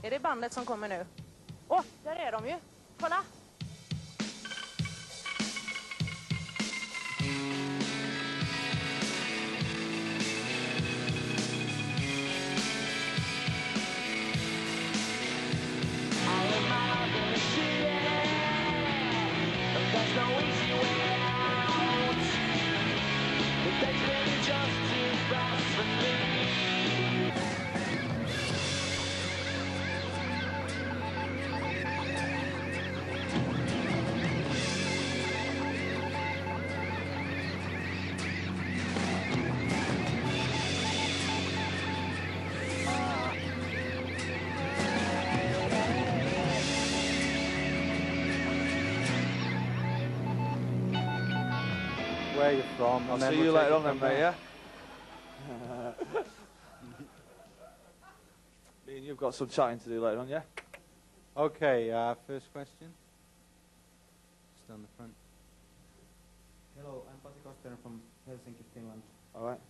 Är det bandet som kommer nu? Åh, där är de ju. Kolla! Where are you from? I'll see you later on then, mate, yeah? Me and you've got some chatting to do later on, yeah? Okay, first question. Just down the front. Hello, I'm Pasi Koster from Helsinki, Finland. All right.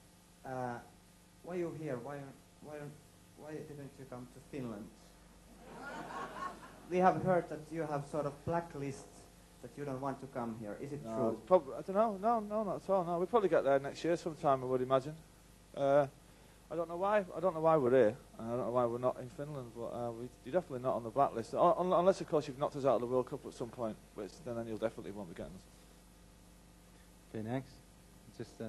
Why are you here? Why didn't you come to Finland? We have heard that you have sort of blacklists that you don't want to come here. Is it true? I don't know. No, not at all. No, we'll probably get there next year sometime, I would imagine. I don't know why. I don't know why we're here. And I don't know why we're not in Finland. But you're definitely not on the blacklist, unless of course you've knocked us out of the World Cup at some point, which then you'll definitely won't be getting us. Okay, next. Just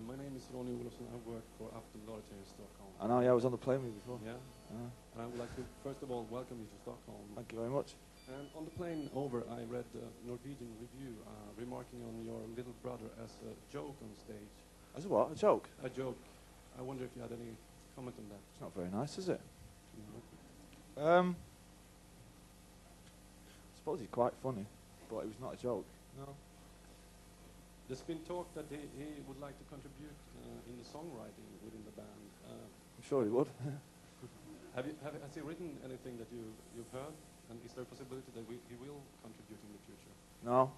my name is Ronny Olofsson. I work for Aftonbladet here in Stockholm. I know. Yeah, I was on the plane with you before. Yeah. And I would like to first of all welcome you to Stockholm. Thank you very much. And on the plane over, I read a Norwegian review remarking on your little brother as a joke on stage. As a what? A joke? A joke. I wonder if you had any comment on that. It's not very nice, is it? No. I suppose he's quite funny, but it was not a joke. No. There's been talk that he would like to contribute in the songwriting within the band. I'm sure he would. Has he written anything that you've heard? And is there a possibility that he will contribute in the future? No.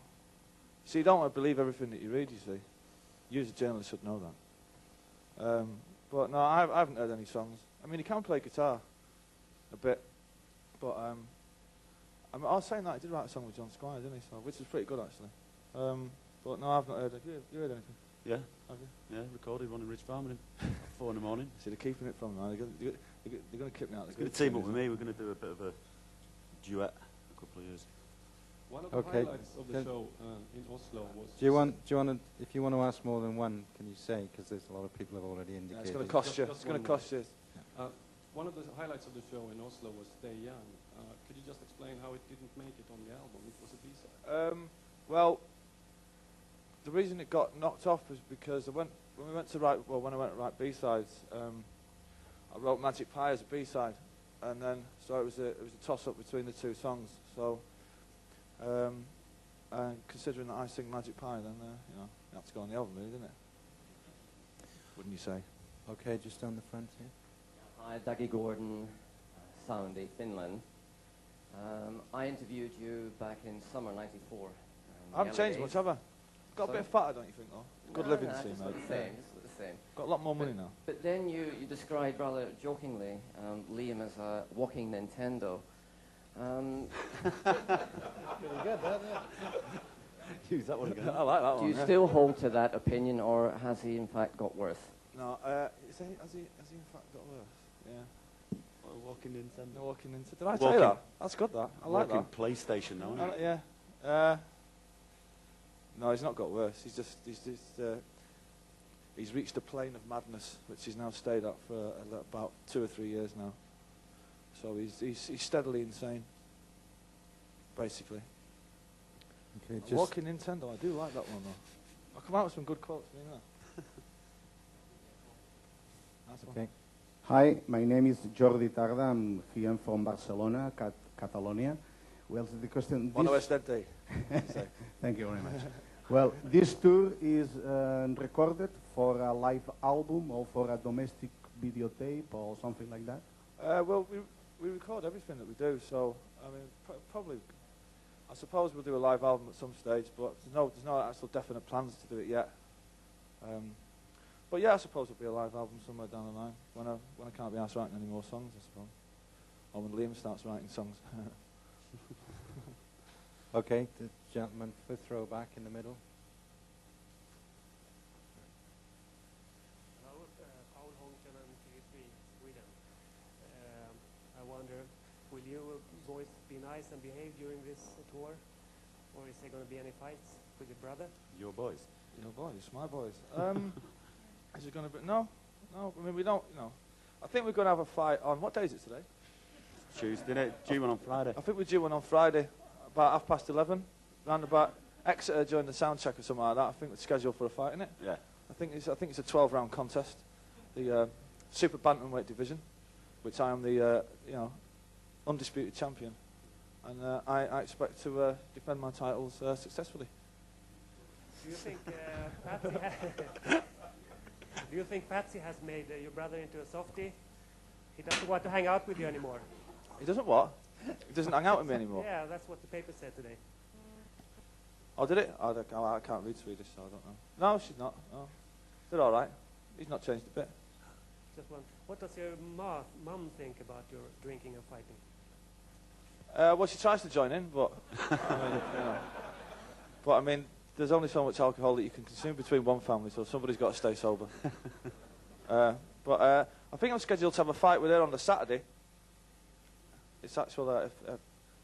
See, you don't want to believe everything that you read, you see. You as a journalist should know that. But no, I haven't heard any songs. I mean, he can play guitar a bit. But I was saying that, he did write a song with John Squire, didn't he? So, which is pretty good, actually. But no, I've not heard it. You heard anything? Yeah. Have you? Yeah, recorded one in Ridge Farm at 4 in the morning. See, they're keeping it from now. They're going to kick me out. They're going to team up with me. We're going to do a bit of a duet a couple of years. One of the highlights of the show in Oslo was... Do you want to, if you want to ask more than one, can you say? Because there's a lot of people have already indicated. Yeah, it's going to cost you. It's going to cost you. One of the highlights of the show in Oslo was Stay Young. Could you just explain how it didn't make it on the album? It was a B-side. Well, the reason it got knocked off was because when I went to write B-sides, I wrote Magic Pie as a B-side, and then so it was a toss-up between the two songs. So, considering that I sing Magic Pie, then you have to go on the album, really, didn't it? Wouldn't you say? Okay, just down the front here. Hi, Dougie Gordon, Soundi, Finland. I interviewed you back in summer '94. I haven't changed much, have I? Got a bit fatter, don't you think, though? Good living scene, mate. It's the same. Got a lot more money now. But then you described rather jokingly Liam as a walking Nintendo. Pretty good, that. Use that one again. I like that one. Do you still hold to that opinion, or has he in fact got worse? No, has he in fact got worse? Yeah. Walking Nintendo. No, walking into. Did I tell you that? That's good, that. I like that. Walking PlayStation now, isn't it? Yeah. No, he's not got worse. He's reached a plane of madness, which he's now stayed at for about 2 or 3 years now. So he's steadily insane, basically. Okay, Walking Nintendo, I do like that one though. I'll come out with some good quotes, you know. Okay. Hi, my name is Jordi Tarda. I'm here from Barcelona, Catalonia. Well, the question... Thank you very much. Well, this tour is recorded for a live album or for a domestic videotape or something like that? Well, we record everything that we do, so, I mean, probably, I suppose we'll do a live album at some stage, but there's no actual definite plans to do it yet. But yeah, I suppose it'll be a live album somewhere down the line when I can't be asked writing any more songs, I suppose. Or when Liam starts writing songs. Okay, the gentleman fifth row back in the middle. Hello, Paul Honkanen, TV3, Sweden. I wonder, will you boys be nice and behave during this tour? Or is there going to be any fights with your brother? Your boys. Your boys, my boys. Is it going to be... No. I mean, we don't, I think we're going to have a fight on... What day is it today? Tuesday, innit? Due one on Friday. I think we're due one on Friday, about 11:30, round about Exeter during the sound check or something like that. I think we're scheduled for a fight, innit? Yeah. I think it's a 12-round contest, the super bantamweight division, which I am the undisputed champion, and I expect to defend my titles successfully. Do you think do you think Patsy has made your brother into a softie? He doesn't want to hang out with you anymore. He doesn't what? He doesn't hang out with me anymore. Yeah, that's what the paper said today. Oh, did it? I can't read Swedish, so I don't know. No, she's not. No. They're all right. He's not changed a bit. Just one. What does your mum think about your drinking and fighting? Well, she tries to join in, but I mean, there's only so much alcohol that you can consume between one family, so somebody's got to stay sober. But I think I'm scheduled to have a fight with her on the Saturday. It's actually a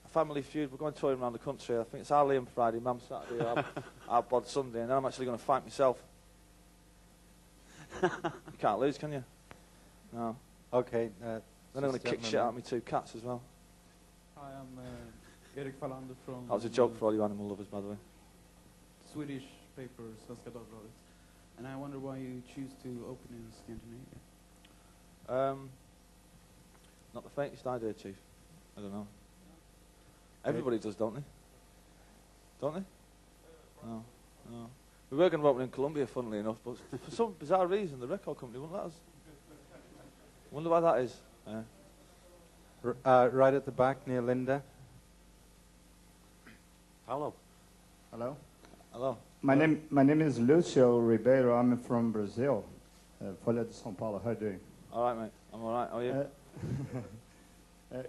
family feud. We're going touring around the country. I think it's our Liam Friday, Mum Saturday, our Bod Sunday, and then I'm actually going to fight myself. You can't lose, can you? No. Okay. Then I'm going to kick shit out of me two cats as well. Hi, I'm Erik Fallander from... That was a joke for all you animal lovers, by the way. Swedish paper, Svenska Dagbladet. And I wonder why you choose to open in Scandinavia. Not the faintest idea, Chief. I don't know. Everybody does, don't they? Don't they? No. We were going to open in Colombia, funnily enough, but for some bizarre reason, the record company wouldn't let us. Wonder why that is. Right at the back near Linda. Hello. Hello. Hello. My name is Lucio Ribeiro. I'm from Brazil. Folha de São Paulo. How are you doing? All right, mate. I'm all right. How are you?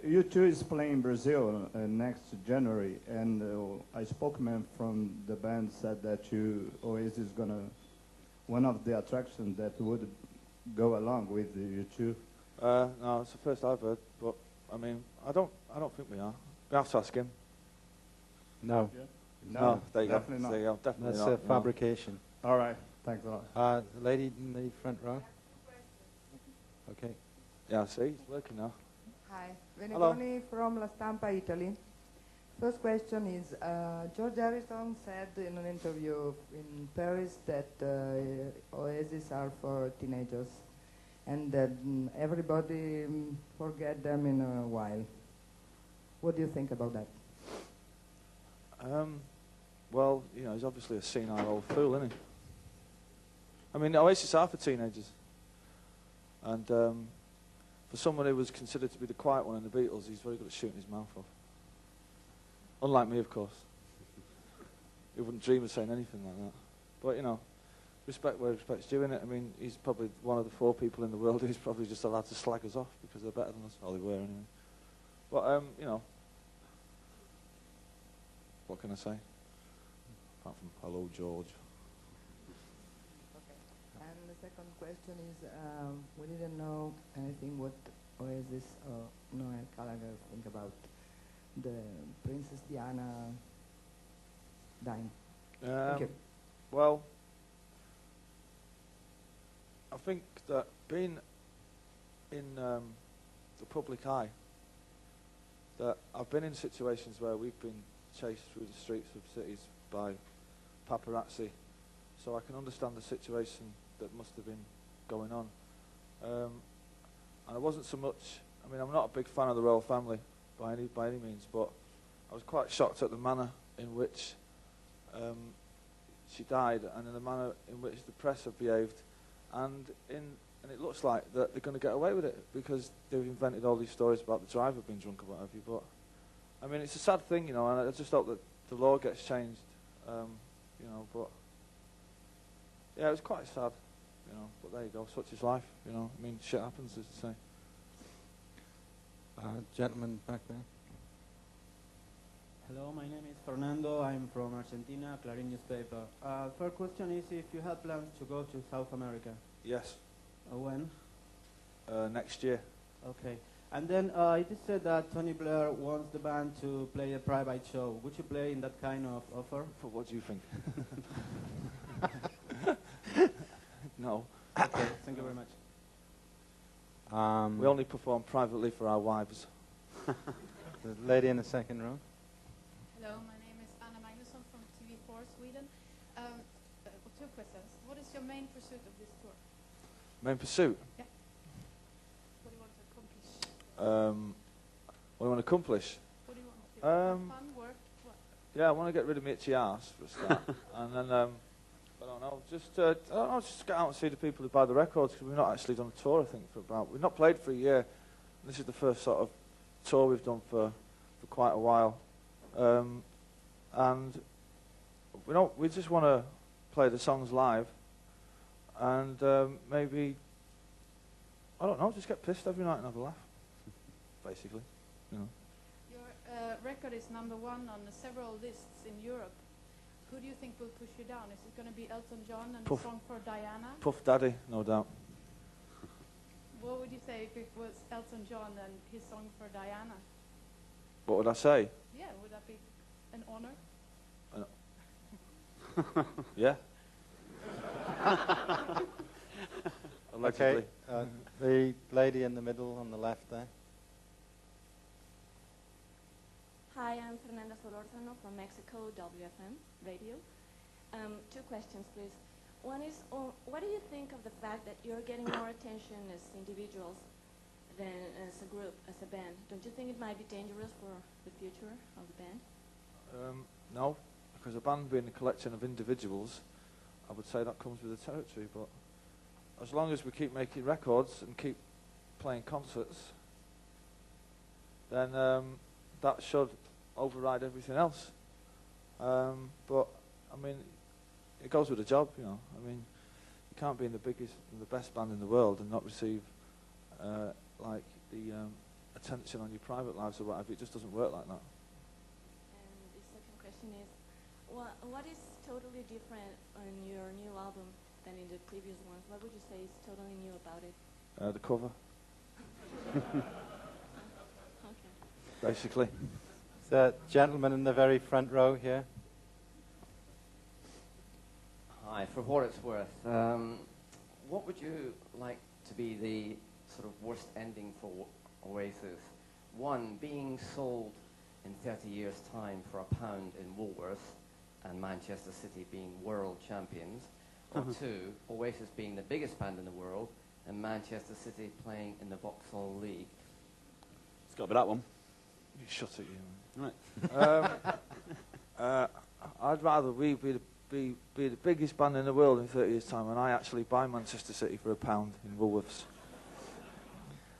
U2 is playing in Brazil next January, and a spokesman from the band said that Oasis is one of the attractions that would go along with U2. No, it's the first I've heard, but I mean, I don't think we are. We have to ask him. No. Yeah. No, there you go. Definitely not. There you go. Definitely That's not. a fabrication. All right. Thanks a lot. The lady in the front row. Okay. Yeah, see, it's working now. Hi, Hello. Venegoni from La Stampa, Italy. First question is, George Harrison said in an interview in Paris that Oasis are for teenagers and that everybody forget them in a while. What do you think about that? Well, he's obviously a senile old fool, isn't he? I mean, Oasis are for teenagers. And for someone who was considered to be the quiet one in the Beatles, he's very good at shooting his mouth off. Unlike me, of course. He wouldn't dream of saying anything like that. But, respect where respect's due, innit? I mean, he's probably one of the 4 people in the world who's probably just allowed to slag us off because they're better than us. Or they were, anyway. But, what can I say? Apart from hello, George. Okay. And the second question is, we didn't know anything what Oasis or Noel Gallagher think about the Princess Diana dying. Thank you. Well, I think that being in the public eye, that I've been in situations where we've been chased through the streets of cities by paparazzi, so I can understand the situation that must have been going on. And I wasn't so much, I mean, I'm not a big fan of the royal family by any means, but I was quite shocked at the manner in which she died and in the manner in which the press have behaved, and it looks like that they're going to get away with it because they've invented all these stories about the driver being drunk or what have you. But I mean, it's a sad thing, and I just hope that the law gets changed, but yeah, it was quite sad. you know. But there you go, such is life, you know. I mean, shit happens, as they say. Gentleman back there. Hello, my name is Fernando. I'm from Argentina, Clarín newspaper. First question is if you have plans to go to South America. Yes. When? Next year. Okay. And then it is said that Tony Blair wants the band to play a private show. Would you play in that kind of offer? What do you think? No. Okay, thank you very much. We only perform privately for our wives. The lady in the second row. Hello, my name is Anna Magnusson from TV4 Sweden. Two questions. What is your main pursuit of this tour? Main pursuit? Yeah. What do you want to accomplish? What do I want to accomplish? What do you want to do? Have fun, work, what? Yeah, I want to get rid of my itchy arse for a start. And then, I don't know, just get out and see the people who buy the records, because we've not actually done a tour, I think, we've not played for a year. This is the first sort of tour we've done for quite a while. And we just want to play the songs live, and maybe, I don't know, just get pissed every night and have a laugh, basically, you know. Your record is #1 on several lists in Europe. Who do you think will push you down? Is it going to be Elton John and the song for Diana? Puff Daddy, no doubt. What would you say if it was Elton John and his song for Diana? What would I say? Yeah, would that be an honor? Yeah. Okay, the lady in the middle on the left there. Hi, I'm Fernanda Solórzano from Mexico, WFM radio. Two questions, please. One is, what do you think of the fact that you're getting more attention as individuals than as a group, as a band? Don't you think it might be dangerous for the future of the band? No, because a band being a collection of individuals, I would say that comes with the territory, but as long as we keep making records and keep playing concerts, then that should override everything else. But, I mean, it goes with the job, you know. I mean, you can't be in the biggest and the best band in the world and not receive, like, the attention on your private lives or whatever. It just doesn't work like that. And the second question is, what is totally different on your new album than in the previous ones? What would you say is totally new about it? The cover. Okay. Basically. The gentleman in the very front row here. Hi, for what it's worth, what would you like to be the sort of worst ending for Oasis? One, being sold in 30 years' time for £1 in Woolworths and Manchester City being world champions, or two, Oasis being the biggest band in the world and Manchester City playing in the Vauxhall League. It's got to be that one. You shut it, you. Right. I'd rather we be the biggest band in the world in 30 years' time, and I actually buy Manchester City for £1 in Woolworths.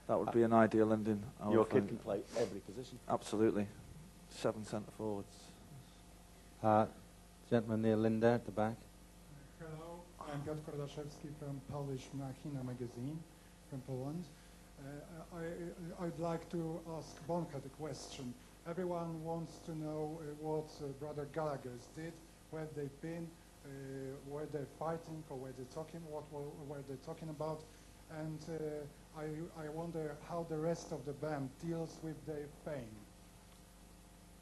That would be an ideal ending. Your kid can play every position. Absolutely. 7 centre forwards. Gentleman near Linda at the back. Hello, I'm Piotr Kordaszewski from Polish Machina magazine from Poland. I'd like to ask Bonka the question. Everyone wants to know what Brother Gallagher's did, where they've been, where they're fighting, or where they're talking, where they're talking about, and I wonder how the rest of the band deals with their fame.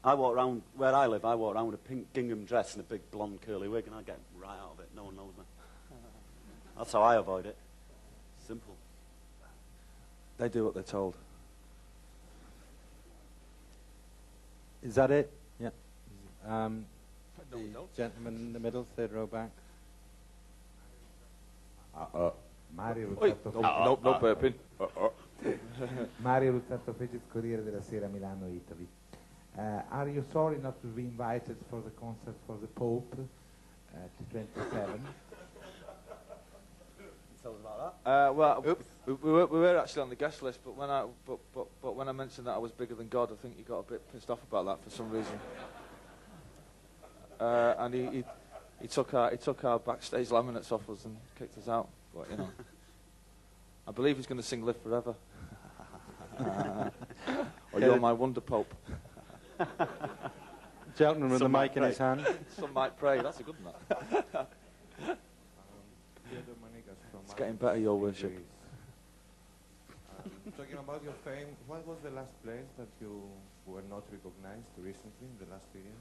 I walk around, where I live, I walk around with a pink gingham dress and a big blonde curly wig, and I get right out of it. No one knows me. That's how I avoid it. Simple. They do what they're told. Is that it? Yeah. No, the we don't. gentleman in the middle, third row back. Mario Oi, Ruzzato no burping. Mario Ruzzato Fegis, Corriere della Sera, Milano, Italy. Are you sorry not to be invited for the concert for the Pope at 27? Tell us about that. Well, we were actually on the guest list, but when I mentioned that I was bigger than God, I think he got a bit pissed off about that for some reason. And he took our backstage laminates off us and kicked us out. but you know. I believe he's going to sing "Live Forever." Or "You're My Wonder Pope." Gentleman with the mic in his hand. Some might pray. That's a good one. It's getting better, Your Worship. Talking about your fame, what was the last place that you were not recognized recently, in the last period?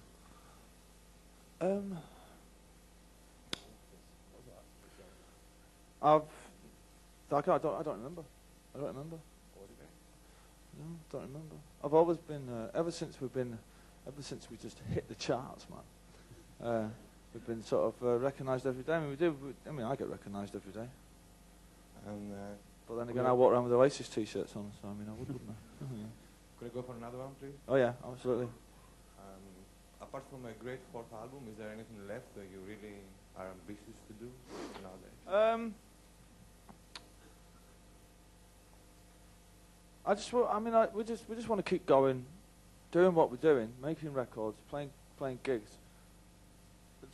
I don't remember. I don't remember. No, don't remember. I've always been ever since we just hit the charts, man. We've been sort of recognised every day. I mean, I get recognised every day. And but then again, I walk around with Oasis t-shirts on, so I mean, I wouldn't I? Could I go for another one, please? Oh yeah, absolutely. Apart from a great fourth album, is there anything left that you really are ambitious to do nowadays? We just want to keep going, doing what we're doing, making records, playing gigs,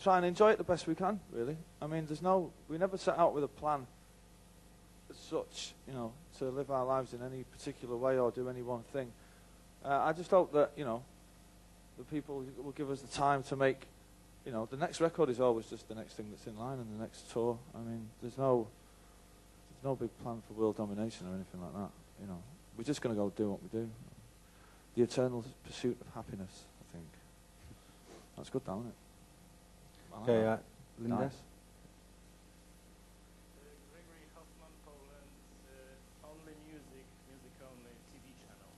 try and enjoy it the best we can. Really, I mean, we never set out with a plan as such, you know, to live our lives in any particular way or do any one thing. I just hope that, you know, the people will give us the time to make, you know, the next record is always just the next thing that's in line, and the next tour. I mean, there's no big plan for world domination or anything like that, you know. We're just going to go do what we do. The eternal pursuit of happiness, I think. That's good, isn't it? Okay, Linda? Nice. Gregory Hoffman, Poland, only music only TV channel.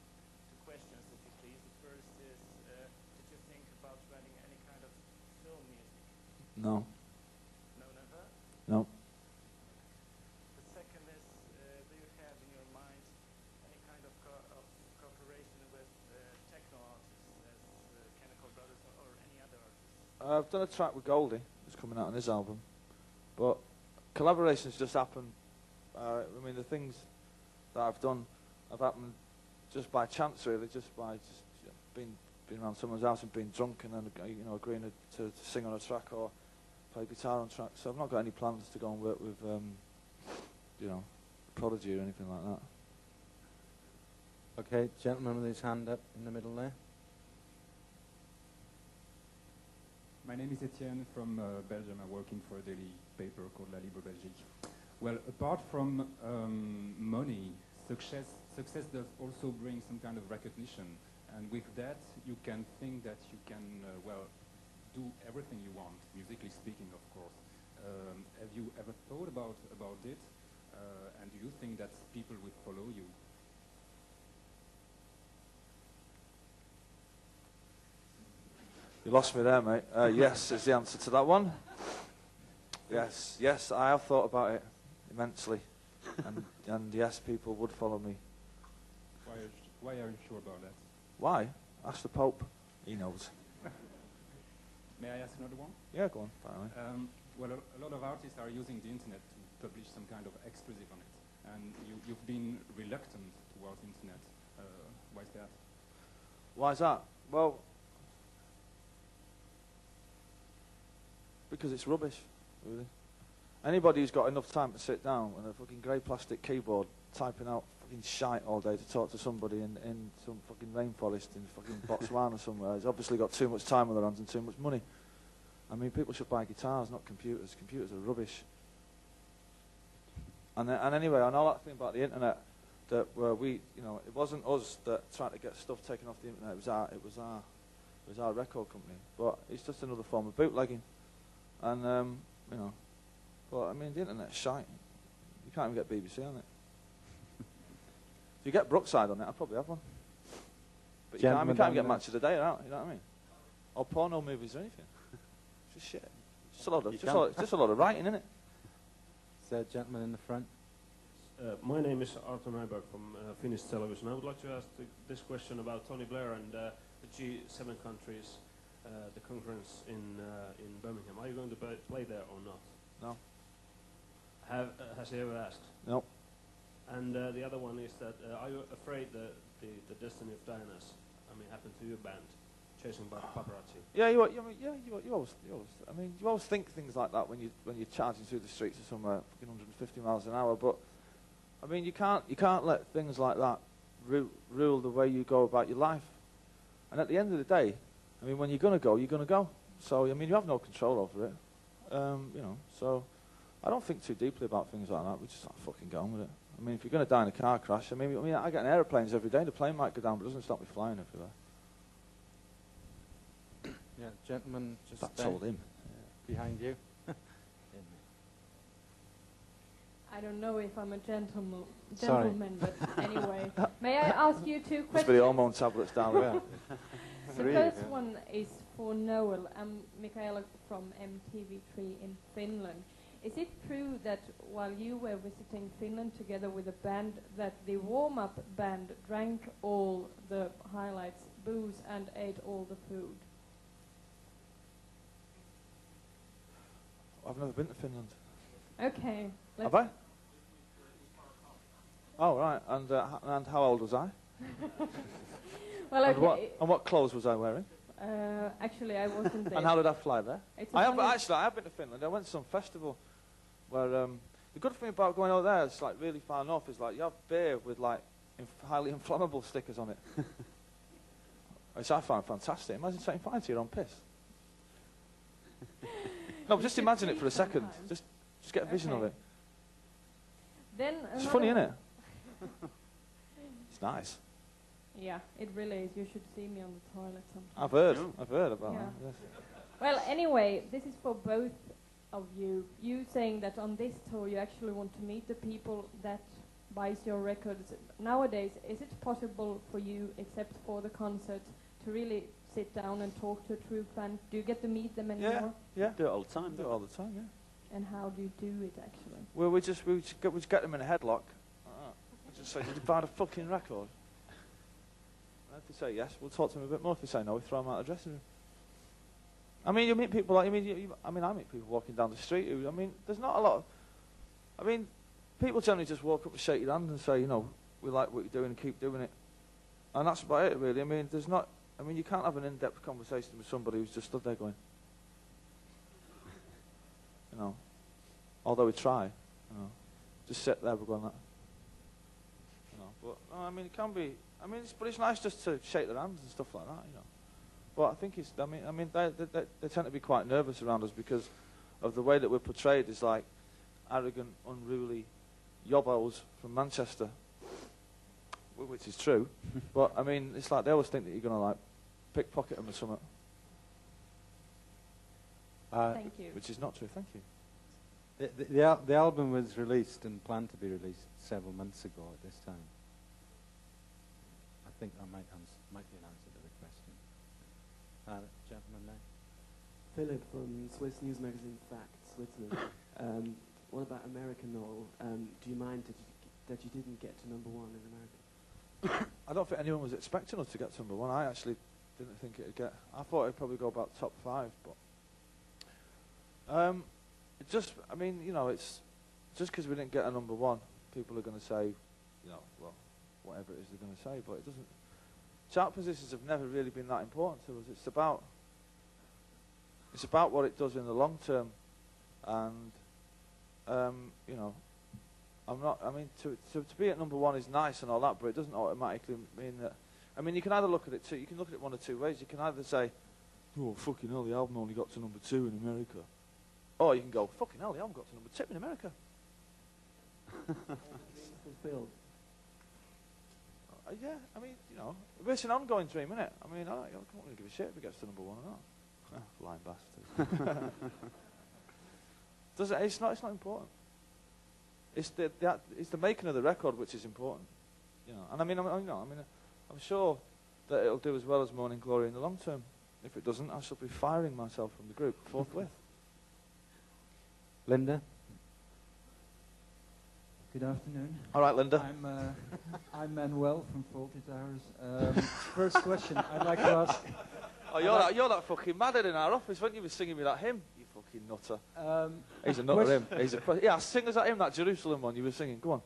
Two questions, if you please. The first is, did you think about running any kind of film music? No. No, never? No. The second is, do you have in your mind any kind of cooperation with techno artists, as Chemical Brothers or any other artists? I've done a track with Goldie, that's coming out on his album, but collaborations just happen. I mean, the things that I've done have happened just by chance, really, just by being around someone's house and being drunk and then, you know, agreeing to sing on a track or play guitar on tracks. So I've not got any plans to go and work with, you know, Prodigy or anything like that. Okay, gentleman with his hand up in the middle there. My name is Etienne from Belgium. I'm working for a daily paper called La Libre Belgique. Well, apart from money, success does also bring some kind of recognition. And with that, you can think that you can, well, do everything you want, musically speaking, of course. Have you ever thought about it? And do you think that people would follow you? You lost me there, mate. Yes is the answer to that one. Yes, I have thought about it immensely. and yes, people would follow me. Why are you sure about that? Why? Ask the Pope. He knows. May I ask another one? Yeah, go on. Finally. Well, a lot of artists are using the internet to publish some kind of exclusive on it. And you've been reluctant towards the internet. Why is that? Why is that? Well, because it's rubbish, really. Anybody who's got enough time to sit down with a fucking grey plastic keyboard typing out fucking shite all day to talk to somebody in some fucking rainforest in fucking Botswana somewhere has obviously got too much time on their hands and too much money. I mean, people should buy guitars, not computers. Computers are rubbish. And anyway, I know that thing about the internet, that we, you know, it wasn't us that tried to get stuff taken off the internet. It was our record company. But it's just another form of bootlegging. And you know, but I mean, the internet's shite. You can't even get BBC on it. If you get Brookside on it, I'll probably have one. But you can't even get Match of the Day out. You know what I mean? Or porno movies or anything. It's just shit. Just a lot of writing, isn't it? There's a gentleman in the front. My name is Arto Nyberg from Finnish Television. I would like to ask this question about Tony Blair and the G7 countries, the conference in Birmingham. Are you going to play there or not? No. Has he ever asked? No. And the other one is that, are you afraid that the destiny of Diana's, happened to your band, chasing by paparazzi. Yeah, you always think things like that when you're charging through the streets of somewhere, fucking 150 miles an hour. But I mean, you can't let things like that rule the way you go about your life. And at the end of the day, I mean, when you're gonna go, you're gonna go. So I mean, you have no control over it. You know, so I don't think too deeply about things like that. We just start fucking going with it. I mean, if you're gonna die in a car crash, I mean, I get in airplanes every day. The plane might go down, but it doesn't stop me flying everywhere. Yeah, gentleman, just that told him. Behind you. I don't know if I'm a gentleman, Sorry. but anyway. May I ask you two Must questions? be the hormone tablets down there. The first one is for Noel. I'm Michaela from MTV3 in Finland. Is it true that while you were visiting Finland together with a band, that the warm-up band drank all the highlights booze and ate all the food? I've never been to Finland. Okay. Have I? Oh, right. And how old was I? Well, okay. And what clothes was I wearing? Actually, I wasn't there. And how did I fly there? I have been to Finland. I went to some festival where the good thing about going over there, it's like really far north, is like you have beer with like highly inflammable stickers on it. Which I find fantastic. Imagine setting fire to your own piss. No, but just imagine it for a second. Just get a vision of it. Then it's funny, isn't it? It's nice. Yeah, it really is. You should see me on the toilet sometime. I've heard about that. Yes. Well, anyway, this is for both of you. You saying that on this tour you actually want to meet the people that buys your records. Nowadays, is it possible for you, except for the concert, to really sit down and talk to a true fan? Do you get to meet them anymore? Yeah. Do it all the time. Do it all the time, yeah. And how do you do it, actually? Well, we just get them in a headlock. We just say, did you buy the fucking record? And if they say yes, we'll talk to them a bit more. If they say no, we throw them out of the dressing room. I mean, you meet people like, I mean, I meet people walking down the street who, I mean, there's not a lot of, I mean, people generally just walk up and shake your hand and say, you know, we like what you're doing and keep doing it. And that's about it, really. I mean, there's not, I mean, you can't have an in-depth conversation with somebody who's just stood there going, you know, although we try, you know, just sit there, we're going that, you know, but, no, I mean, it can be, I mean, but it's nice just to shake their hands and stuff like that, you know. But I think it's, I mean, they tend to be quite nervous around us because of the way that we're portrayed as like arrogant, unruly yobbos from Manchester, which is true. But I mean, it's like they always think that you're going to like pickpocket them or something. Thank you. Which is not true. Thank you. The album was released and planned to be released several months ago at this time. I think that might be an answer to the question. Gentleman there. Philip from Swiss news magazine Facts, Switzerland. What about American Noel? Do you mind that you didn't get to number one in America? I don't think anyone was expecting us to get to number one. I actually didn't think it'd get. I thought it'd probably go about top 5, but it just. I mean, you know, it's just because we didn't get a number one. People are going to say, you know, well, whatever it is they're going to say, but it doesn't. Chart positions have never really been that important to us. It's about what it does in the long term, and you know, I'm not. I mean, to be at number one is nice and all that, but it doesn't automatically mean that. I mean, you can either look at it you can look at it one of two ways. You can either say, "Oh, fucking hell, the album only got to number 2 in America," or you can go, "Fucking hell, the album got to number 2 in America." Fulfilled. Yeah, I mean, you know, it's an ongoing dream, isn't it? I mean, I don't really give a shit if it gets to number 1 or not. Lying bastard. It's not important. It's the making of the record which is important, you know. And I mean, I'm sure that it'll do as well as Morning Glory in the long term. If it doesn't, I shall be firing myself from the group forthwith. Linda. Good afternoon. All right, Linda. I'm Manuel from Faulty Towers. First question, I'd like to ask. Oh, you're that fucking madhead in our office, weren't you? You were singing me that hymn, you fucking nutter. He's a nutter, him. Sing us that hymn, that Jerusalem one you were singing. Go on.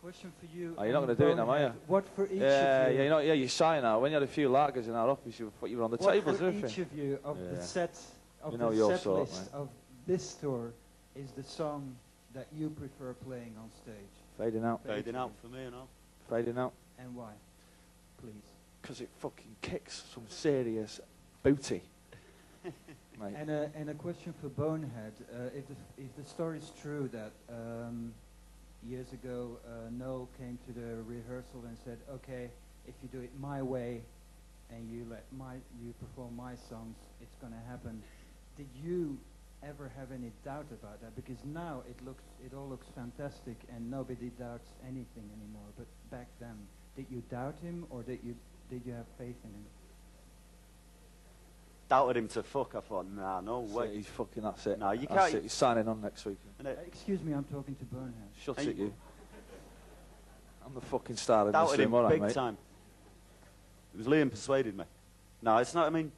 question for you. Oh, you're not going to do it now, are you? What for each of you? Yeah, you're shy now. When you had a few lagers in our office, you were on the tables, What weren't for each you? of you of the set of You know the your set sort, list mate. of this tour is the song that you prefer playing on stage? Fading Out. Fading Out for me, you know. Fading Out. And why? Please. Because it fucking kicks some serious booty. Mate. And a question for Bonehead: if the story is true that years ago Noel came to the rehearsal and said, "Okay, if you do it my way, and you perform my songs, it's going to happen." Did you ever have any doubt about that? Because now it all looks fantastic and nobody doubts anything anymore. But back then, did you doubt him or did you have faith in him? Doubted him to fuck. I thought, nah, no way. He's fucking. That's it. Nah, you That's can't. it. He's signing on next week. Excuse me, I'm talking to Bonehead. Shut it, you. I'm the fucking star of this Doubted room, him all right, big mate. time. It was Liam persuaded me. No, it's not. I mean,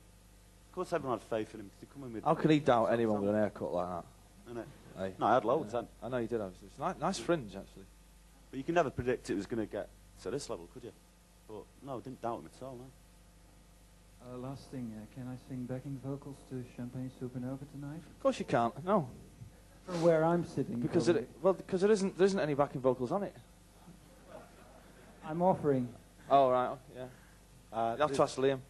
of course everyone had faith in him. 'Cause he come in with. How can he doubt anyone with an haircut like that? Innit? Hey. No, I had loads then. I know you did have. It's nice fringe, actually. But you can never predict it was going to get to this level, could you? But no, I didn't doubt him at all. No. Last thing, can I sing backing vocals to Champagne Supernova tonight? Of course you can't. No. From where I'm sitting. Because there isn't any backing vocals on it. I'm offering. Oh right, yeah. You have to ask Liam.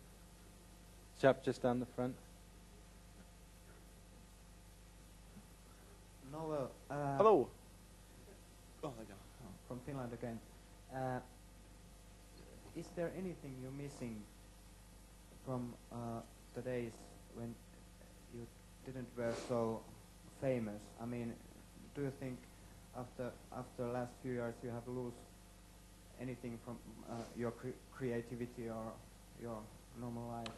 Chap just down the front. Noel. Hello. Oh, there you go. From Finland again. Is there anything you're missing from the days when you didn't were so famous? I mean, do you think after the last few years you have lost anything from your creativity or your normal life?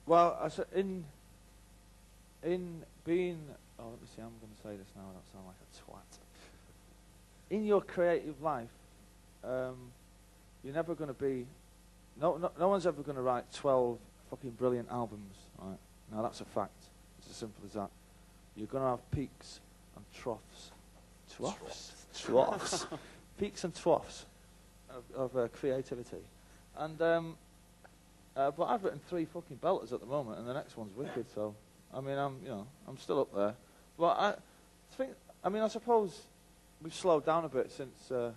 Well, in being, let me see, I'm going to say this now, I don't sound like a twat. In your creative life, you're never going to be, no one's ever going to write 12 fucking brilliant albums, right? Now that's a fact. It's as simple as that. You're going to have peaks and troughs. Troughs. Peaks and troughs of creativity. And, but I've written 3 fucking belters at the moment, and the next one's wicked, so, I mean, I'm still up there. But I suppose we've slowed down a bit since our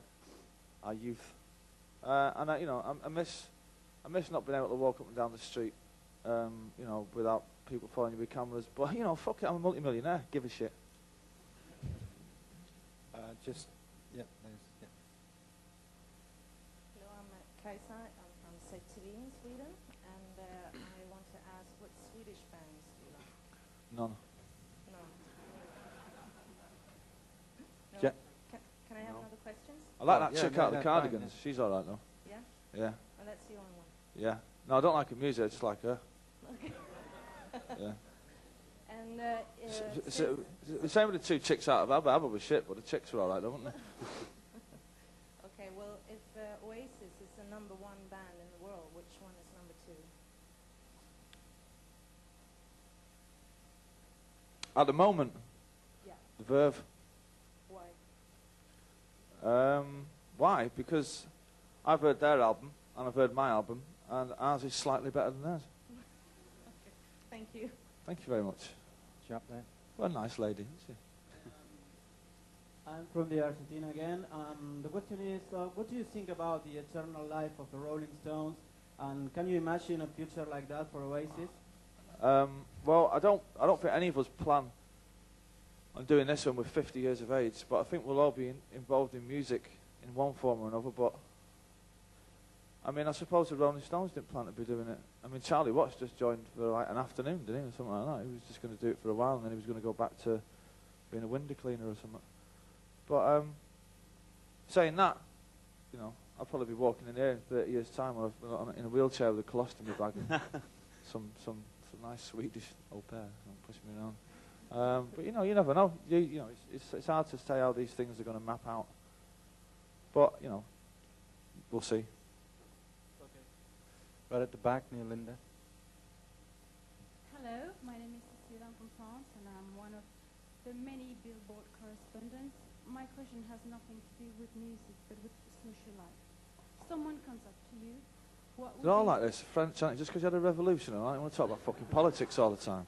youth. And I miss not being able to walk up and down the street, without people following you with cameras. But, fuck it, I'm a multi-millionaire. Give a shit. Yeah. Hello, I'm Kajsa. I'm from ZTV in Sweden, and I want to ask what Swedish bands do you like? None. No. Ja- Can I have another question? I like that chick out of the Cardigans. Fine, She's all right, though. Yeah? Yeah. Oh, that's the only one. Yeah. No, I don't like her music. I just like her. Okay. Yeah. And The same with the 2 chicks out of ABBA. ABBA was shit, but the chicks were all right, though, weren't they? Okay, well, if Oasis is the #1 band in the world, which one is #2? At the moment, Yeah. the Verve. Why? Why? Because I've heard their album, and I've heard my album, and ours is slightly better than theirs. Okay, thank you. Thank you very much. Chap there. What a nice lady, isn't she? I'm from the Argentina again. The question is, what do you think about the eternal life of the Rolling Stones? And can you imagine a future like that for Oasis? Well, I don't think any of us plan on doing this when we're 50 years of age, but I think we'll all be involved in music in one form or another. But I mean, I suppose the Rolling Stones didn't plan to be doing it. I mean, Charlie Watts just joined for like an afternoon, didn't he, or something like that. He was just going to do it for a while, and then he was going to go back to being a window cleaner or something. But saying that, I'll probably be walking in here in 30 years' time, or in a wheelchair with a colostomy bag, and some nice Swedish au pair pushing me around. But you never know. It's hard to say how these things are going to map out. But we'll see. Right at the back near Linda. Hello, my name is Cecilia. I'm from France, and I'm one of the many Billboard correspondents my question has nothing to do with music, but with social life. Someone comes up to you. What would They're all be like this, French, aren't you? Just because you had a revolution, all right? I want to talk about fucking politics all the time.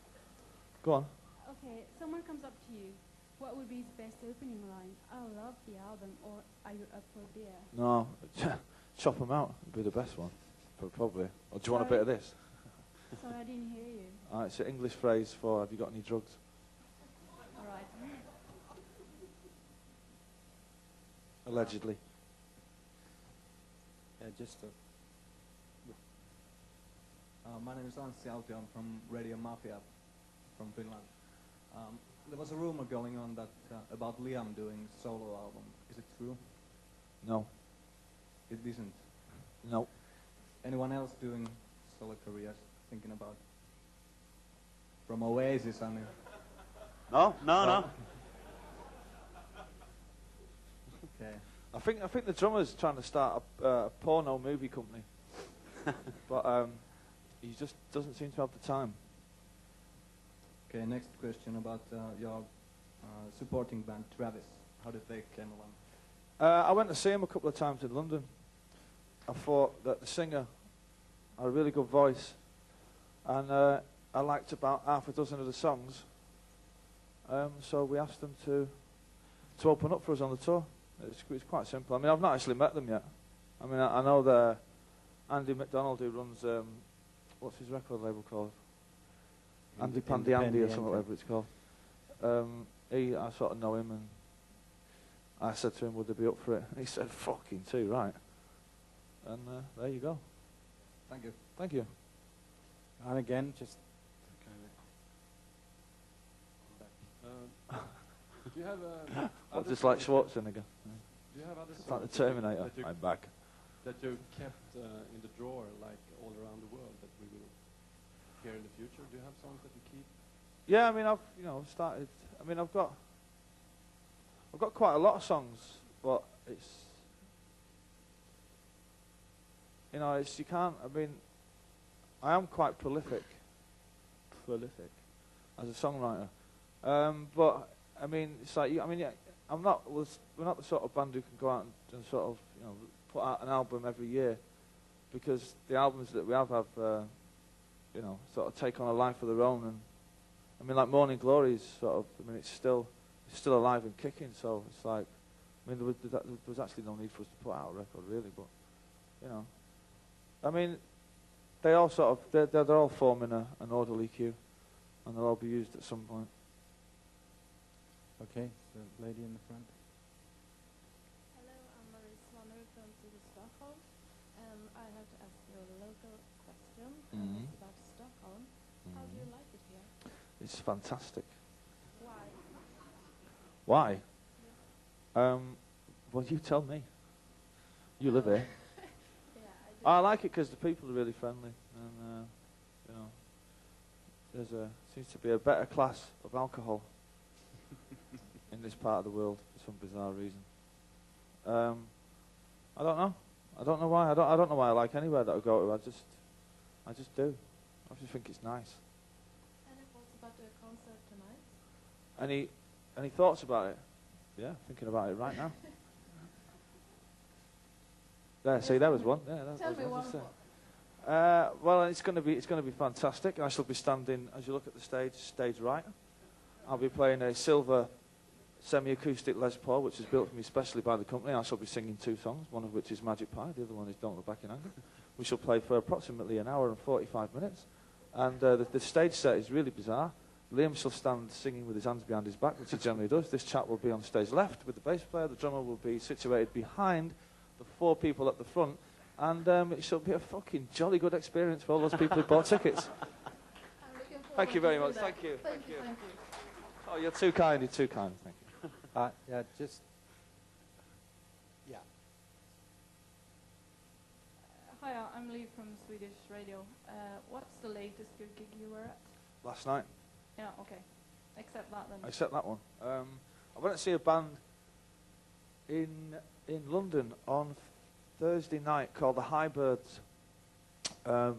Go on. Okay, someone comes up to you. What would be his best opening line? I love the album, or are you up for a beer? No, chop them out would be the best one, probably. Or do you want a bit of this? Sorry, I didn't hear you. It's an English phrase for, have you got any drugs? All right. Allegedly. Yeah, my name is Anssi Autio. I'm from Radio Mafia from Finland. There was a rumor going on that about Liam doing solo album. Is it true? No. It isn't? No. Anyone else doing solo careers thinking about? From Oasis, I mean. No. Okay. I think the drummer's trying to start a porno movie company, but he just doesn't seem to have the time. Okay, next question about your supporting band, Travis. How did they come along? I went to see him a couple of times in London. I thought that the singer had a really good voice, and I liked about half a dozen of the songs. So we asked them to open up for us on the tour. It's quite simple. I mean, I've not actually met them yet. I mean, I know the Andy McDonald who runs, what's his record label called? Andy Pandy Andy or something, whatever it's called. I sort of know him, and I said to him, would they be up for it? And he said, fucking too, right. And there you go. Thank you. Thank you. And again, just do you have just like Schwarzenegger. Do you have other It's like the songs Terminator. I'm back. That you kept in the drawer, like all around the world, that we will hear in the future? Do you have songs that you keep? Yeah, I mean, I've started. I mean, I've got quite a lot of songs, but it's, it's, you can't. I mean, I am quite prolific as a songwriter, but I mean, it's like, we're not the sort of band who can go out and sort of, put out an album every year, because the albums that we have, sort of take on a life of their own. And I mean, like Morning Glory is sort of, I mean, it's still alive and kicking. So it's like, I mean, there was actually no need for us to put out a record really, but I mean, they all sort of, they're all forming an orderly queue, and they'll all be used at some point. Okay, so lady in the front. Hello, I'm Marie Swanner from Stockholm. I have to ask you a local question. It's about Stockholm. How do you like it here? It's fantastic. Why? Why? Well, you tell me. You live here. Yeah, I like it because the people are really friendly, and seems to be a better class of alcohol in this part of the world for some bizarre reason. I don't know. I don't know why. I don't know why I like anywhere that I go to. I just do. I just think it's nice. Any thoughts about the concert tonight? Any thoughts about it? Yeah, thinking about it right now. There, see, there was one. Yeah, Tell me one more. Well, it's going to be fantastic. I shall be standing, as you look at the stage right. I'll be playing a silver semi-acoustic Les Paul, which is built for me specially by the company. I shall be singing 2 songs, one of which is Magic Pie, the other one is Don't Look Back in Anger. We shall play for approximately an hour and 45 minutes. And the stage set is really bizarre. Liam shall stand singing with his hands behind his back, which he generally does. This chap will be on stage left with the bass player. The drummer will be situated behind the 4 people at the front. And it shall be a fucking jolly good experience for all those people who bought tickets. Thank you very much. Thank you. Thank you. Oh, you're too kind. You're too kind. Thank you. Yeah, just... Yeah. Hi, I'm Lee from Swedish Radio. What's the latest good gig you were at? Last night. Yeah, okay. Except that then. Except that one. I went to see a band in London on Thursday night called the Highbirds. I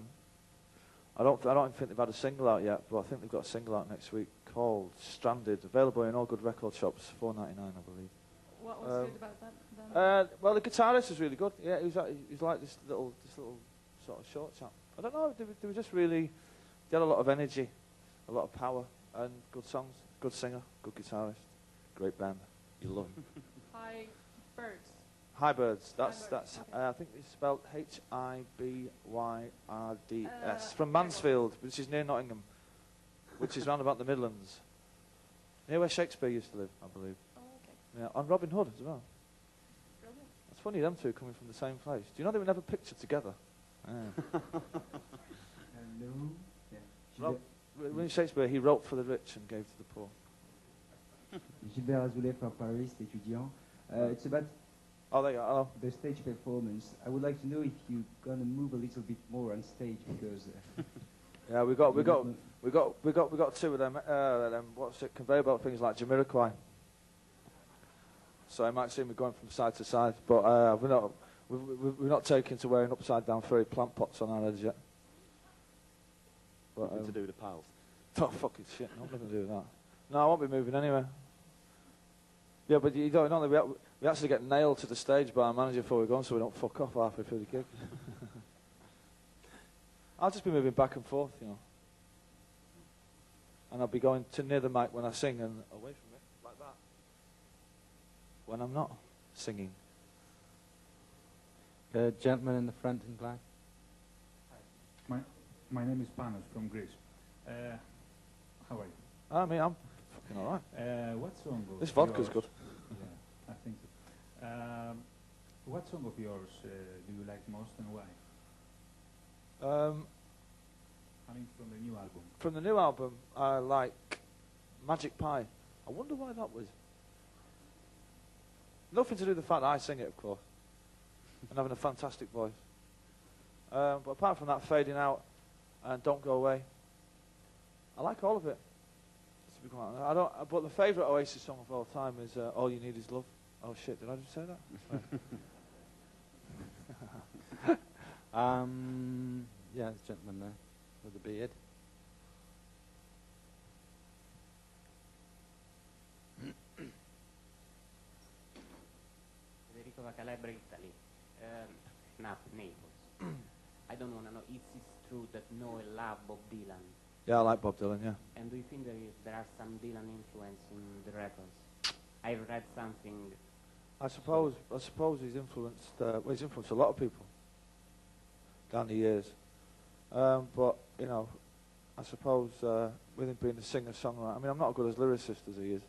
don't think they've had a single out yet, but I think they've got a single out next week called Stranded, available in all good record shops, $4.99, I believe. Well, the guitarist is really good. Yeah, he was like this little sort of short chap. I don't know. They were just really. They had a lot of energy, a lot of power, and good songs. Good singer, good guitarist, great band. You love them. Hi, Birds. Hi Birds. Hi That's Birds, okay. I think it's spelled Hibyrds from Mansfield, which is near Nottingham, which is round about the Midlands, near where Shakespeare used to live, I believe. Oh, okay. Yeah, on Robin Hood as well. Brilliant. It's funny them two coming from the same place. Do you know they were never pictured together? Yeah. Hello. Yeah. William Shakespeare, he wrote for the rich and gave to the poor. Gilbert Azoulay from Paris, étudiant. It's about Oh, there you are. Hello. the stage performance. I would like to know if you're gonna move a little bit more on stage because. Yeah, we got two of them. What's it? Conveyor belt things like Jamiroquai. So I might see me going from side to side, but we're not taken to wearing upside down furry plant pots on our heads yet. But, Nothing to do with the piles. Oh fucking shit! No, nothing to do with that. No, I won't be moving anywhere. Yeah, but you don't know we actually get nailed to the stage by our manager before we go on, so we don't fuck off halfway through the gig. I'll just be moving back and forth, you know. And I'll be going to near the mic when I sing and away from it, like that. When I'm not singing. Gentleman in the front in black. My name is Panos from Greece. How are you? I mean, I'm fucking all right. What song of This vodka's yours- good. Yeah, I think so. What song of yours do you like most and why? I mean, from the new album. From the new album, I like Magic Pie. I wonder why that was. Nothing to do with the fact that I sing it, of course, and having a fantastic voice. But apart from that, Fading Out and Don't Go Away, I like all of it. To be quite honest. I don't. But the favourite Oasis song of all time is All You Need Is Love. Oh shit! Did I just say that? Yeah, there's a gentleman there with a beard. Federico da Calabria, Italy. Naples. I don't want to know if it's true that Noel loved Bob Dylan. Yeah, I like Bob Dylan. Yeah. And do you think there are some Dylan influence in the records? I've read something. I suppose he's influenced. He's influenced a lot of people down the years. But you know, I suppose with him being a singer-songwriter, I mean, I'm not as good as lyricist as he is.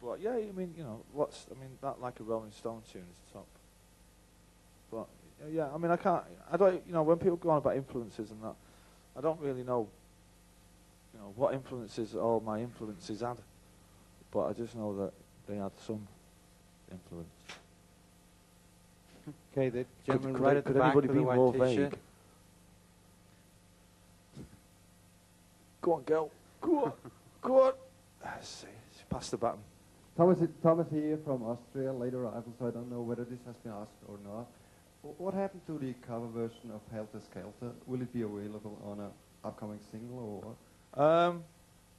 But yeah, I mean, you know, that like a Rolling Stone tune is top. But yeah, I mean, I don't, you know, when people go on about influences and that, I don't really know, you know, what influences all my influences had. But I just know that they had some influence. Okay, the gentleman right at the could back anybody with be the white more t-shirt. vague? Go on, girl. Go on. Go on. Let's see. Pass the baton. Thomas here from Austria, late arrival, so I don't know whether this has been asked or not. What happened to the cover version of Helter Skelter? Will it be available on an upcoming single or what?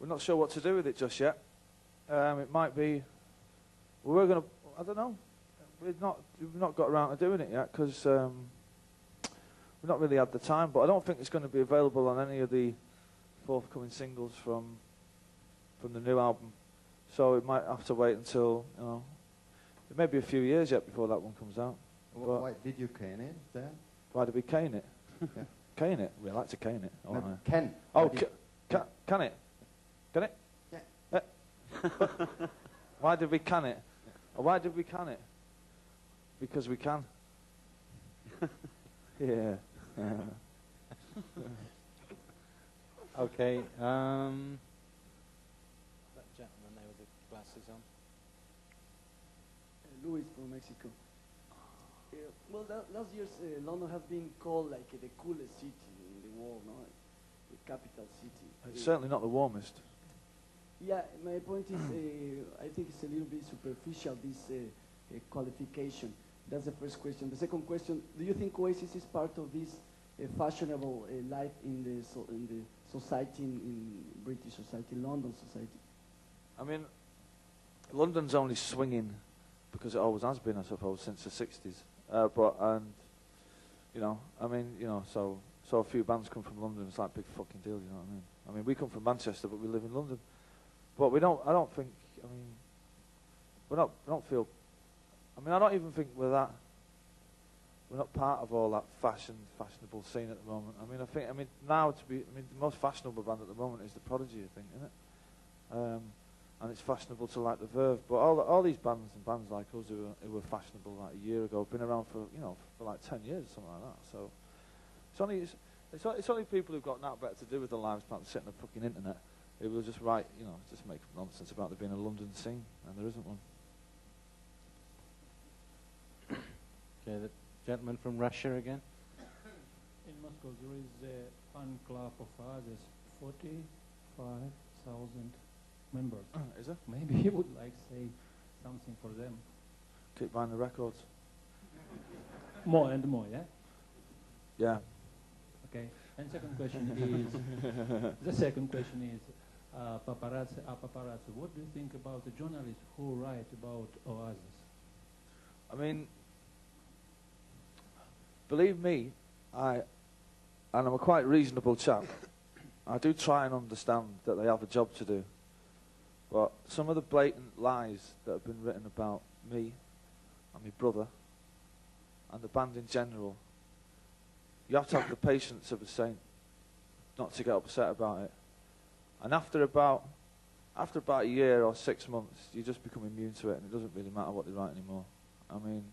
We're not sure what to do with it just yet. It might be. We're going to. I don't know. We've not got around to doing it yet because we've not really had the time. But I don't think it's going to be available on any of the forthcoming singles from the new album. So it might have to wait until, you know, it may be a few years yet before that one comes out. Why did you cane it then? Why did we cane it? Yeah. Cane it? We like to cane it. No, Oh, can. Oh, Why did- can it? Can it? Yeah. Why did we can it? Why did we can it? Because we can. Yeah. Okay. That gentleman there with the glasses on. Luis from Mexico. Well, last year's London has been called like the coolest city in the world, no? The capital city. It's certainly not the warmest. Yeah, my point is, I think it's a little bit superficial, this qualification. That's the first question. The second question, do you think Oasis is part of this fashionable life in the society, in British society, London society? I mean, London's only swinging because it always has been, I suppose, since the 60s. So a few bands come from London, it's like a big fucking deal, you know what I mean? I mean, we come from Manchester, but we live in London. But I don't even think we're not part of all that fashionable scene at the moment. The most fashionable band at the moment is The Prodigy, I think, isn't it? And it's fashionable to like The Verve, but all these bands and bands like us who were fashionable like a year ago have been around for like 10 years, something like that. So it's only people who've got nothing better to do with their lives than to sit on the fucking internet who will just just make nonsense about there being a London scene, and there isn't one. Okay, the gentleman from Russia again. In Moscow, there is a fan club of Oasis, 45,000 members. Is there? Maybe you would like say something for them. Keep buying the records. More and more, yeah? Yeah. Okay. And second question is, paparazzi. What do you think about the journalists who write about Oasis? I mean, believe me, I'm a quite reasonable chap. I do try and understand that they have a job to do. But some of the blatant lies that have been written about me and my brother and the band in general, you have to have the patience of a saint not to get upset about it. And after about a year or 6 months, you just become immune to it, and it doesn't really matter what they write anymore. I mean,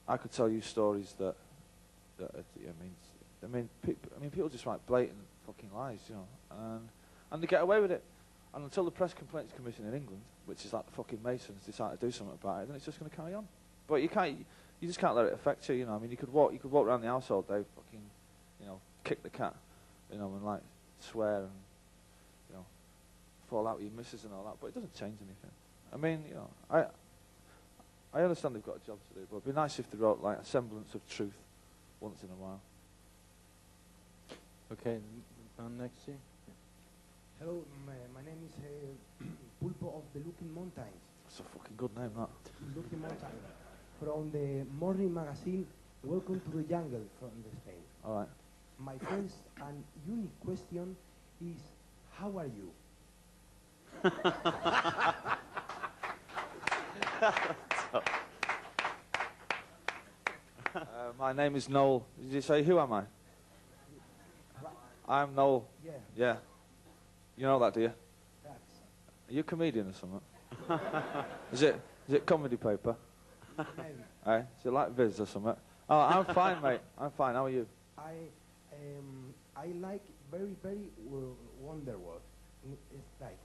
I could tell you stories that people just write blatant fucking lies, you know, and they get away with it. And until the Press Complaints Commission in England, which is like the fucking Masons, decide to do something about it, then it's just going to carry on. But you just can't let it affect you, you know. I mean, you could walk around the house all day, fucking, kick the cat, and like swear and, fall out with your missus and all that, but it doesn't change anything. I mean, I understand they've got a job to do, but it'd be nice if they wrote like a semblance of truth once in a while. Okay, down next to you. Hello, my name is Pulpo of the Looking Mountains. That's a fucking good name, that. Looking Mountains. From the morning magazine, Welcome to the Jungle from Spain. All right. My first and unique question is, how are you? My name is Noel. Did you say, who am I? I'm Noel. Yeah. Yeah. You know that, do you? That's. Are you a comedian or something? Is it comedy paper? Maybe. Is it like Viz or something? Oh, I'm fine, mate. I'm fine. How are you? I like very, very Wonderworld. It's like,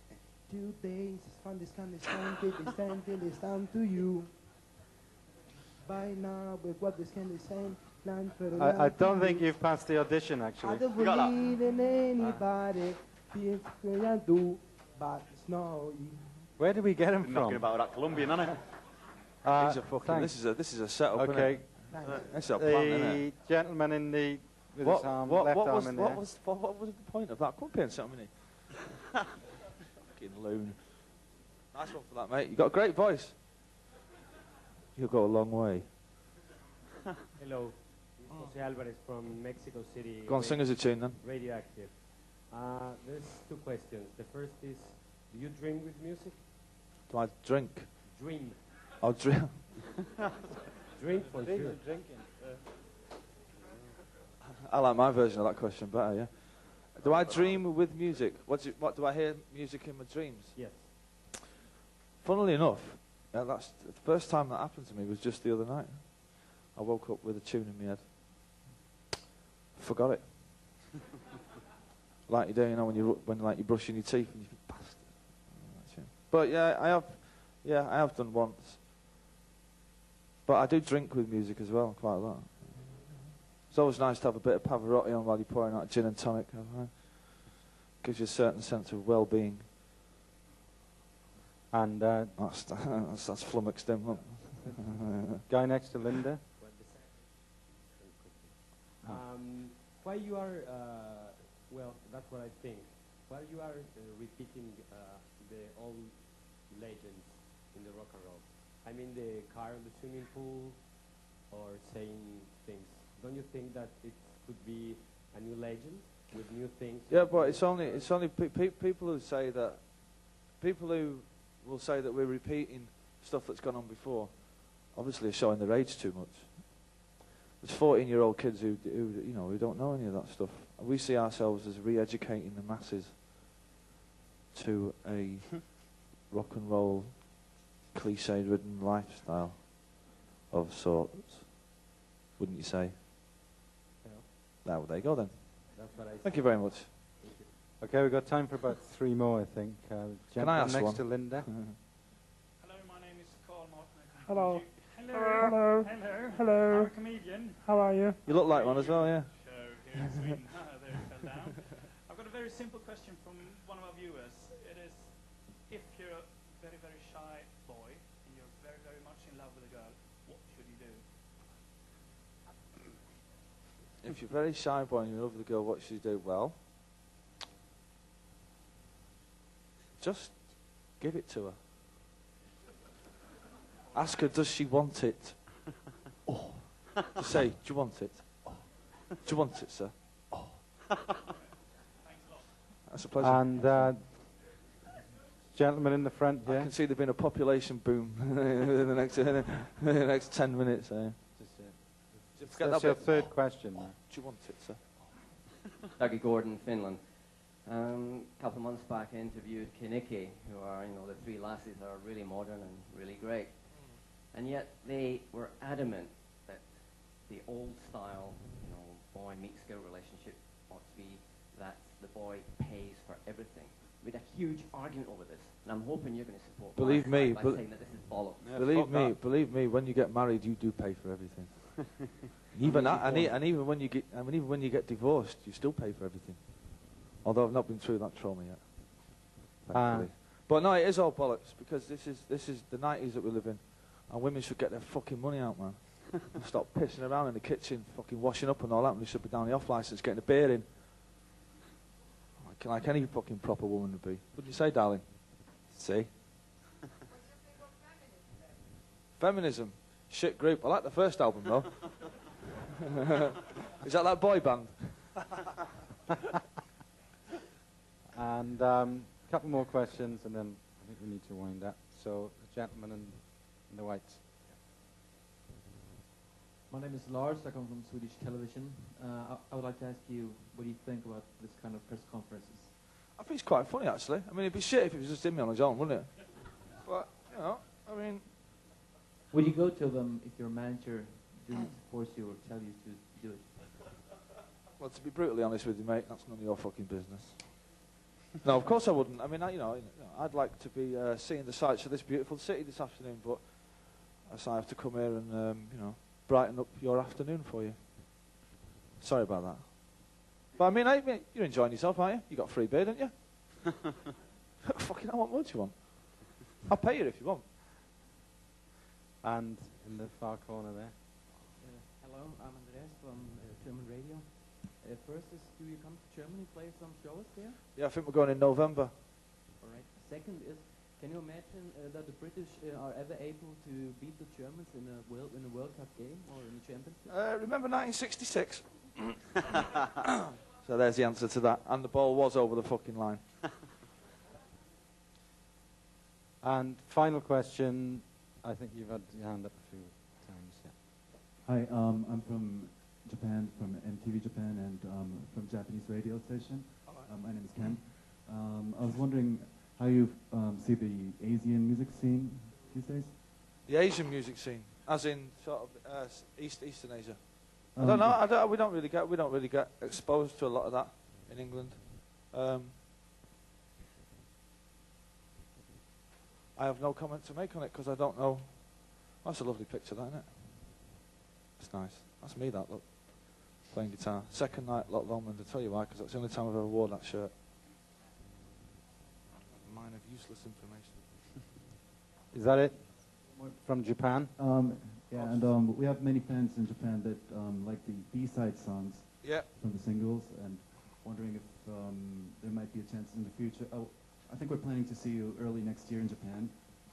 today is fun, it's time to you. By now, with what this can be saying, plan for the I don't think you've passed the audition, actually. I don't believe in anybody, I do, but it's no. Where did we get him Been from? knocking about that Colombian, hasn't it? These are fucking. This is a setup. Okay. It's a plan, isn't The it? gentleman with his arm, left arm in the air. What was the point of that? Come up here and sit on me. Fucking loon. Nice one for that, mate. You got a great voice. You'll go a long way. Hello, this is Jose Alvarez from Mexico City. Go on, sing us a tune then. Radioactive. There's two questions. The first is, do you drink with music? Do I drink? Dream. I'll drink. Drink for sure. Drinking. I like my version of that question better, yeah. Do I dream with music? What do I hear music in my dreams? Yes. Funnily enough, that's the first time that happened to me was just the other night. I woke up with a tune in my head. Forgot it. Like you do, when you're brushing your teeth and you think, bastard. But I have done once. But I do drink with music as well, quite a lot. It's always nice to have a bit of Pavarotti on while you're pouring out a gin and tonic. Gives you a certain sense of well-being. And that's flummoxed him. Look. Guy next to Linda. Why you are, well, that's what I think. Why you are repeating the old legends in the rock and roll. I mean the car in the swimming pool, or saying things. Don't you think that it could be a new legend with new things? Yeah, but it's only people who say that, people who will say that we're repeating stuff that's gone on before, obviously are showing their age too much. There's 14-year-old kids who who don't know any of that stuff. And we see ourselves as re-educating the masses to a rock and roll, cliche-ridden lifestyle of sorts. Wouldn't you say? Yeah. There you go then. That's what I Thank you very much. Okay, we've got time for about 3 more, I think. Can I ask next one? to Linda. Hello, my name is Carl Martin. Hello. Hello. Hello. Hello. I'm a comedian. How are you? You look like one as well, yeah. Show here in Sweden. There it fell down. I've got a very simple question from one of our viewers. It is, if you're a very, very shy boy and you're very, very much in love with a girl, what should you do? If you're very shy boy and you love the girl, what should you do? Well, just give it to her. Ask her, does she want it? Oh. Just say, do you want it? Oh. Do you want it, sir? Oh. That's a pleasure. And gentleman in the front here. I can see there's been a population boom in the next 10 minutes. That's your third question. Do you want it, sir? Dougie Gordon, Finland. A couple of months back, I interviewed Kinnicky, who are, the three lassies are really modern and really great. And yet they were adamant that the old style, boy meets girl relationship ought to be that the boy pays for everything. We had a huge argument over this, and I'm hoping you're going to support Believe me, by saying that this is bollocks. Yeah, believe me, when you get married, you do pay for everything. And even when you get divorced, you still pay for everything. Although I've not been through that trauma yet. Thankfully. But no, it is all bollocks, because this is the 90s that we live in, and women should get their fucking money out, man. Stop pissing around in the kitchen, fucking washing up and all that, and they should be down the off license getting a beer in. Like any fucking proper woman would be. What do you say, darling? See? Feminism. Shit group. I like the first album, though. Is that boy band? And a couple more questions, and then I think we need to wind up. So, the gentleman in the whites. My name is Lars. I come from Swedish television. I would like to ask you, what do you think about this kind of press conferences? I think it's quite funny, actually. I mean, it'd be shit if it was just him on his own, wouldn't it? But, I mean... Would you go to them if your manager didn't force you or tell you to do it? Well, to be brutally honest with you, mate, that's none of your fucking business. No, of course I wouldn't. I mean, I'd like to be seeing the sights of this beautiful city this afternoon, but I have to come here and, brighten up your afternoon for you. Sorry about that. But I mean, you're enjoying yourself, aren't you? You got free beer, don't you? Fucking hell, what more do you want? I'll pay you if you want. And in the far corner there. Hello, I'm Andreas from German radio. First is, do you come to Germany, play some shows there? Yeah, I think we're going in November. All right. Second is, can you imagine that the British are ever able to beat the Germans in a World Cup game or in a championship? Remember 1966? So there's the answer to that. And the ball was over the fucking line. And final question. I think you've had your hand up a few times. Yeah. Hi, I'm from Japan, from MTV Japan, and from Japanese radio station. My name is Ken. I was wondering how you see the Asian music scene these days. The Asian music scene, as in sort of Eastern Asia. I don't know. We don't really get exposed to a lot of that in England. I have no comment to make on it because I don't know. That's a lovely picture, that, isn't it? It's nice. That's me, that, look. Playing guitar. Second night, Loch Lomond. I'll tell you why, because that's the only time I've ever worn that shirt. Mine of useless information. Is that it? From Japan? Yeah, and we have many fans in Japan that like the B-side songs from the singles, and wondering if there might be a chance in the future. Oh, I think we're planning to see you early next year in Japan.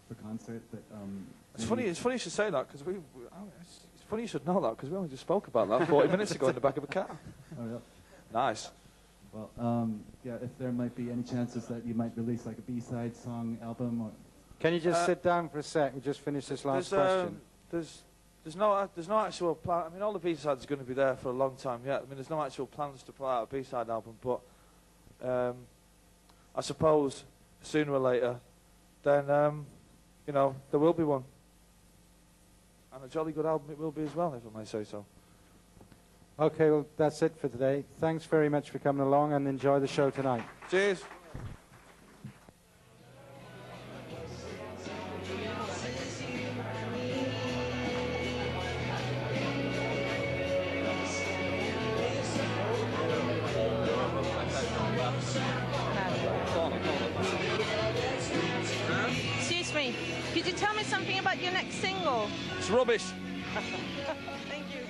for concert that. It's funny you should say that, because it's funny you should know that, because we only just spoke about that 40 minutes ago in the back of a car. Oh, yeah. Nice. Well, yeah, if there might be any chances that you might release like a B-side song album, or. Can you just sit down for a sec? We'll just finish this last question. There's no actual plan. I mean, all the B-sides are going to be there for a long time yet. I mean, there's no actual plans to put out a B-side album, but I suppose sooner or later, then you know, there will be one, and a jolly good album it will be as well, if I may say so. Okay, well, that's it for today. Thanks very much for coming along, and enjoy the show tonight. Cheers. Excuse me, could you tell me something about your next single? It's rubbish. Thank you.